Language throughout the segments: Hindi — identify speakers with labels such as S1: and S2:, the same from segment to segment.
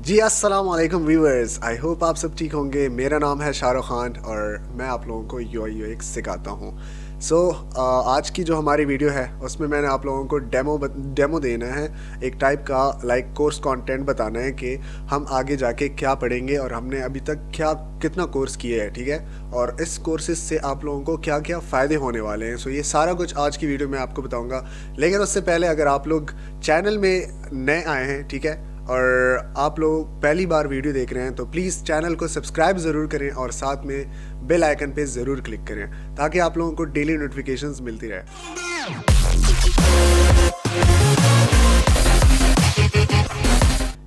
S1: जी अस्सलाम वालेकुम व्यूअर्स, आई होप आप सब ठीक होंगे। मेरा नाम है शाहरुख खान और मैं आप लोगों को यूआई यूएक्स सिखाता हूँ। आज की जो हमारी वीडियो है उसमें मैंने आप लोगों को डेमो देना है, एक टाइप का लाइक कोर्स कंटेंट बताना है कि हम आगे जाके क्या पढ़ेंगे और हमने अभी तक क्या कितना कोर्स किया है, ठीक है। और इस कोर्सेज से आप लोगों को क्या क्या फ़ायदे होने वाले हैं। ये सारा कुछ आज की वीडियो में आपको बताऊँगा। लेकिन उससे पहले अगर आप लोग चैनल में नए आए हैं, ठीक है, और आप लोग पहली बार वीडियो देख रहे हैं तो प्लीज़ चैनल को सब्सक्राइब ज़रूर करें और साथ में बेल आइकन पे ज़रूर क्लिक करें ताकि आप लोगों को डेली नोटिफिकेशंस मिलती रहे।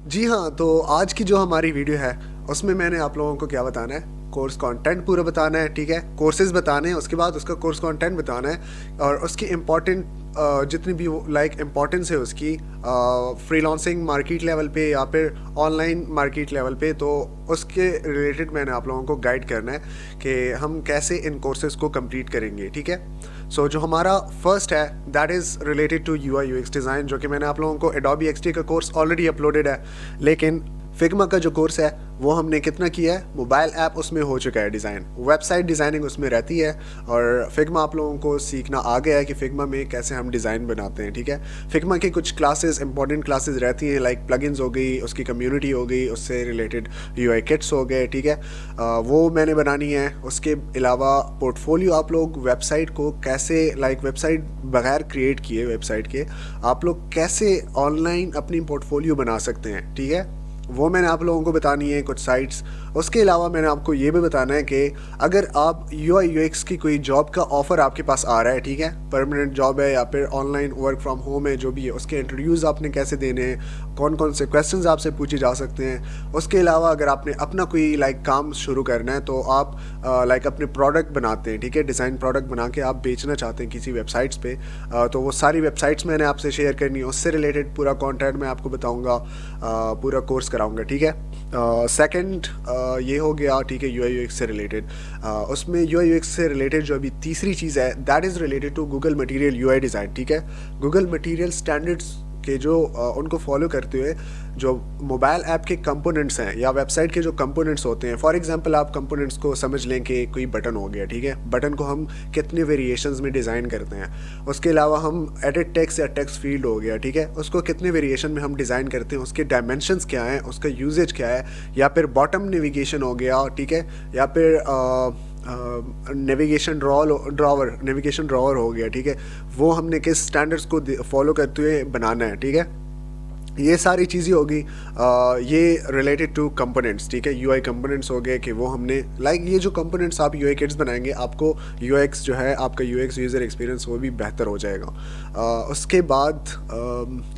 S1: जी हाँ, तो आज की जो हमारी वीडियो है उसमें मैंने आप लोगों को क्या बताना है, कोर्स कंटेंट पूरा बताना है, ठीक है। कोर्सेज बताने हैं, उसके बाद उसका कोर्स कंटेंट बताना है और उसकी इम्पॉर्टेंट जितनी भी लाइक इम्पोर्टेंस है उसकी फ्रीलांसिंग मार्केट लेवल पे या फिर ऑनलाइन मार्केट लेवल पे, तो उसके रिलेटेड मैंने आप लोगों को गाइड करना है कि हम कैसे इन कोर्सेज को कंप्लीट करेंगे, ठीक है। जो हमारा फर्स्ट है that is related to UI UX design, जो कि मैंने आप लोगों को एडोबी एक्सडी का कोर्स ऑलरेडी अपलोडेड है। लेकिन फिग्मा का जो कोर्स है वो हमने कितना किया है, मोबाइल ऐप उसमें हो चुका है डिज़ाइन, वेबसाइट डिज़ाइनिंग उसमें रहती है और फिग्मा आप लोगों को सीखना आ गया है कि फिग्मा में कैसे हम डिज़ाइन बनाते हैं, ठीक है। फिग्मा की कुछ क्लासेस इंपॉर्टेंट क्लासेस रहती हैं लाइक प्लगइन्स हो गई, उसकी कम्युनिटी हो गई, उससे रिलेटेड यूआई किट्स हो गए, ठीक है। वो मैंने बनानी है। उसके अलावा पोर्टफोलियो आप लोग वेबसाइट को कैसे लाइक वेबसाइट बगैर क्रिएट किए वेबसाइट के आप लोग कैसे ऑनलाइन अपनी पोर्टफोलियो बना सकते हैं, ठीक है, वो मैंने आप लोगों को बतानी है कुछ साइट्स। उसके अलावा मैंने आपको ये भी बताना है कि अगर आप यूआई यूएक्स की कोई जॉब का ऑफ़र आपके पास आ रहा है, ठीक है, परमानेंट जॉब है या फिर ऑनलाइन वर्क फ्रॉम होम है, जो भी है, उसके इंटरव्यूज़ आपने कैसे देने हैं, कौन कौन से क्वेश्चंस आपसे पूछे जा सकते हैं। उसके अलावा अगर आपने अपना कोई लाइक काम शुरू करना है तो आप लाइक अपने प्रोडक्ट बनाते हैं, ठीक है, डिज़ाइन प्रोडक्ट बना के आप बेचना चाहते हैं किसी वेबसाइट्स पे, तो वो सारी वेबसाइट्स मैंने आपसे शेयर करनी है। उससे रिलेटेड पूरा कॉन्टेंट मैं आपको बताऊँगा, पूरा कोर्स कराऊंगा, ठीक है। सेकंड ये हो गया, ठीक है, यूआई यूएक्स से रिलेटेड। उसमें यूआई यूएक्स से रिलेटेड जो अभी तीसरी चीज़ है that is related to Google material UI design, ठीक है। गूगल मटेरियल स्टैंडर्ड्स के जो उनको फॉलो करते हुए जो मोबाइल ऐप के कंपोनेंट्स हैं या वेबसाइट के जो कंपोनेंट्स होते हैं, फॉर एग्जांपल आप कंपोनेंट्स को समझ लें कि कोई बटन हो गया, ठीक है, बटन को हम कितने वेरिएशंस में डिज़ाइन करते हैं। उसके अलावा हम एडिट टेक्स्ट या टेक्स्ट फील्ड हो गया, ठीक है, उसको कितने वेरिएशन में हम डिज़ाइन करते हैं, उसके डायमेंशंस क्या हैं, उसका यूजेज क्या है, या फिर बॉटम नेविगेशन हो गया, ठीक है, या फिर नेविगेशन ड्रॉवर हो गया, ठीक है, वो हमने किस स्टैंडर्ड्स को फॉलो करते हुए बनाना है, ठीक है। ये सारी चीज़ें होगी ये रिलेटेड टू कंपोनेंट्स, ठीक है, यूआई कंपोनेंट्स हो गए कि वो हमने लाइक ये जो कंपोनेंट्स आप यूआई किट्स बनाएंगे आपको यूएक्स जो है आपका यूएक्स यूज़र एक्सपीरियंस वो भी बेहतर हो जाएगा। उसके बाद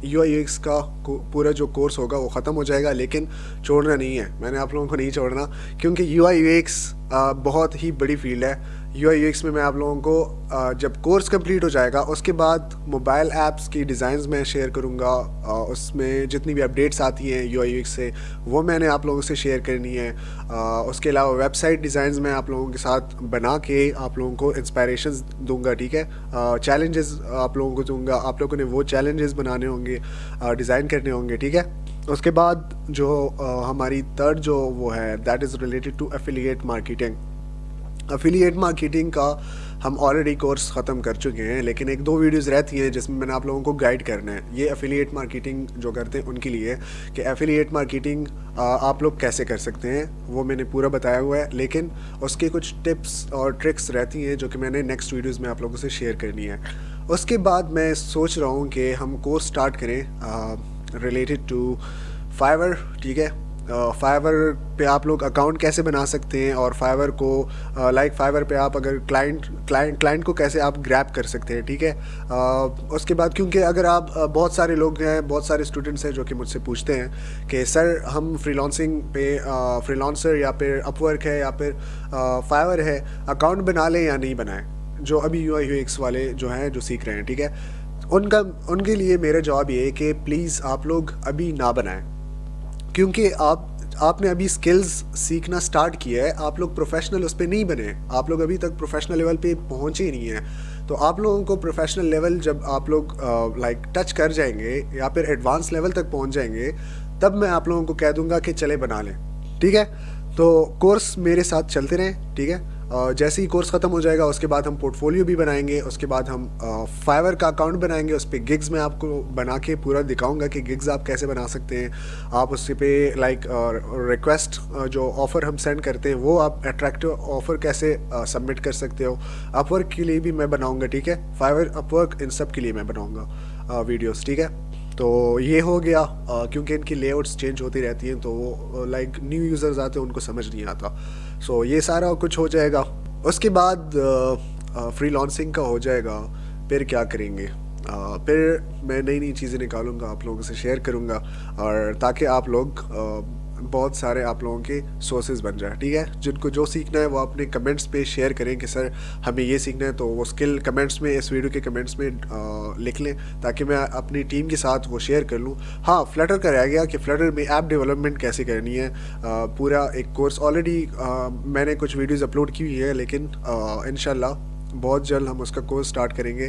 S1: यूआई यूएक्स का पूरा जो कोर्स होगा वो ख़त्म हो जाएगा, लेकिन छोड़ना नहीं है, मैंने आप लोगों को नहीं छोड़ना, क्योंकि यूआई यूएक्स बहुत ही बड़ी फील्ड है। यूआई यूएक्स में मैं आप लोगों को जब कोर्स कंप्लीट हो जाएगा उसके बाद मोबाइल ऐप्स की डिज़ाइंस मैं शेयर करूँगा, उसमें जितनी भी अपडेट्स आती हैं यूआई यूएक्स से वो मैंने आप लोगों से शेयर करनी है। उसके अलावा वेबसाइट डिज़ाइंस मैं आप लोगों के साथ बना के आप लोगों को इंस्पायरेशंस दूंगा, ठीक है, चैलेंजेस आप लोगों को दूंगा, आप लोगों ने वो चैलेंजेस बनाने होंगे, डिज़ाइन करने होंगे, ठीक है। उसके बाद जो हमारी थर्ड जो वो है that is related to affiliate marketing. Affiliate marketing का हम ऑलरेडी कोर्स ख़त्म कर चुके हैं, लेकिन एक दो वीडियोस रहती हैं जिसमें मैंने आप लोगों को गाइड करना है। ये एफिलिएट मार्केटिंग जो करते हैं उनके लिए कि एफिलिएट मार्केटिंग आप लोग कैसे कर सकते हैं वो मैंने पूरा बताया हुआ है, लेकिन उसके कुछ टिप्स और ट्रिक्स रहती हैं जो कि मैंने नेक्स्ट वीडियोस में आप लोगों से शेयर करनी है। उसके बाद मैं सोच रहा हूँ कि हम कोर्स स्टार्ट करें रिलेटेड टू फाइवर, ठीक है। फाइवर पे आप लोग अकाउंट कैसे बना सकते हैं और फाइवर को लाइक फाइवर पे आप अगर क्लाइंट को कैसे आप ग्रैब कर सकते हैं, ठीक है। उसके बाद क्योंकि अगर आप बहुत सारे लोग हैं, बहुत सारे स्टूडेंट्स हैं जो कि मुझसे पूछते हैं कि सर हम फ्रीलांसिंग पे फ्रीलांसर या फिर अपवर्क है या फिर फाइवर है, अकाउंट बना लें या नहीं बनाएं, जो अभी यूआई यूएक्स वाले जो हैं जो सीख रहे हैं, ठीक है, उनके लिए मेरा जवाब ये है कि प्लीज़ आप लोग अभी ना बनाएं, क्योंकि आपने अभी स्किल्स सीखना स्टार्ट किया है, आप लोग प्रोफेशनल उस पर नहीं बने, आप लोग अभी तक प्रोफेशनल लेवल पे पहुँचे ही नहीं हैं। तो आप लोगों को प्रोफेशनल लेवल जब आप लोग लाइक टच कर जाएंगे या फिर एडवांस लेवल तक पहुँच जाएंगे तब मैं आप लोगों को कह दूंगा कि चले बना लें, ठीक है। तो कोर्स मेरे साथ चलते रहें, ठीक है। जैसे ही कोर्स ख़त्म हो जाएगा उसके बाद हम पोर्टफोलियो भी बनाएंगे, उसके बाद हम फाइवर का अकाउंट बनाएंगे, उस पर गिग्स मैं आपको बना के पूरा दिखाऊंगा कि गिग्स आप कैसे बना सकते हैं। आप उस पे लाइक रिक्वेस्ट जो ऑफ़र हम सेंड करते हैं वो आप अट्रैक्टिव ऑफ़र कैसे सबमिट कर सकते हो। अपवर्क के लिए भी मैं बनाऊंगा, ठीक है। फाइवर, अपवर्क, इन सब के लिए मैं बनाऊंगा वीडियोस, ठीक है। तो ये हो गया, क्योंकि इनकी लेआउट्स चेंज होती रहती हैं तो वो लाइक न्यू यूज़र्स आते हैं उनको समझ नहीं आता। सो ये सारा कुछ हो जाएगा। उसके बाद फ्रीलांसिंग का हो जाएगा। फिर क्या करेंगे, फिर मैं नई नई चीज़ें निकालूंगा, आप लोगों से शेयर करूंगा, और ताकि आप लोग बहुत सारे आप लोगों के सोर्सेज बन जाए, ठीक है। जिनको जो सीखना है वो अपने कमेंट्स पे शेयर करें कि सर हमें ये सीखना है, तो वो स्किल कमेंट्स में, इस वीडियो के कमेंट्स में लिख लें ताकि मैं अपनी टीम के साथ वो शेयर कर लूँ। हाँ, फ्लटर का रह गया कि फ्लटर में ऐप डेवलपमेंट कैसे करनी है। पूरा एक कोर्स ऑलरेडी मैंने कुछ वीडियोज़ अपलोड की हुई है, लेकिन इंशाल्लाह बहुत जल्द हम उसका कोर्स स्टार्ट करेंगे।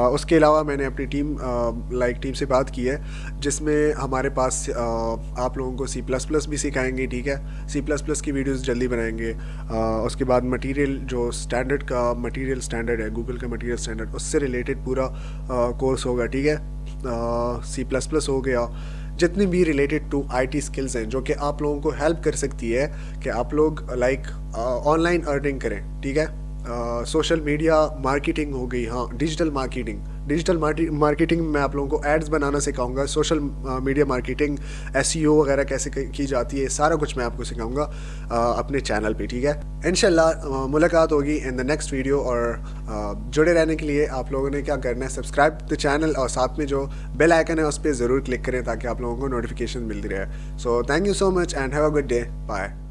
S1: उसके अलावा मैंने अपनी टीम से बात की है, जिसमें हमारे पास आप लोगों को C++ भी सिखाएंगे, ठीक है। C++ की वीडियोस जल्दी बनाएंगे। उसके बाद मटेरियल, जो स्टैंडर्ड का मटेरियल स्टैंडर्ड है, गूगल का मटेरियल स्टैंडर्ड, उससे रिलेटेड पूरा कोर्स होगा, ठीक है। C++ हो गया, जितनी भी रिलेटेड टू IT स्किल्स हैं जो कि आप लोगों को हेल्प कर सकती है कि आप लोग लाइक ऑनलाइन अर्निंग करें, ठीक है। सोशल मीडिया मार्केटिंग हो गई, हाँ, डिजिटल मार्केटिंग मैं आप लोगों को एड्स बनाना सिखाऊंगा। सोशल मीडिया मार्केटिंग, SEO वगैरह कैसे की जाती है, सारा कुछ मैं आपको सिखाऊंगा अपने चैनल पे, ठीक है। इंशाल्लाह मुलाकात होगी इन द नेक्स्ट वीडियो। और जुड़े रहने के लिए आप लोगों ने क्या करना है, सब्सक्राइब द चैनल और साथ में जो बेल आइकन है उस पर ज़रूर क्लिक करें ताकि आप लोगों को नोटिफिकेशन मिलती रहे। So thank you so much and have a good day, bye.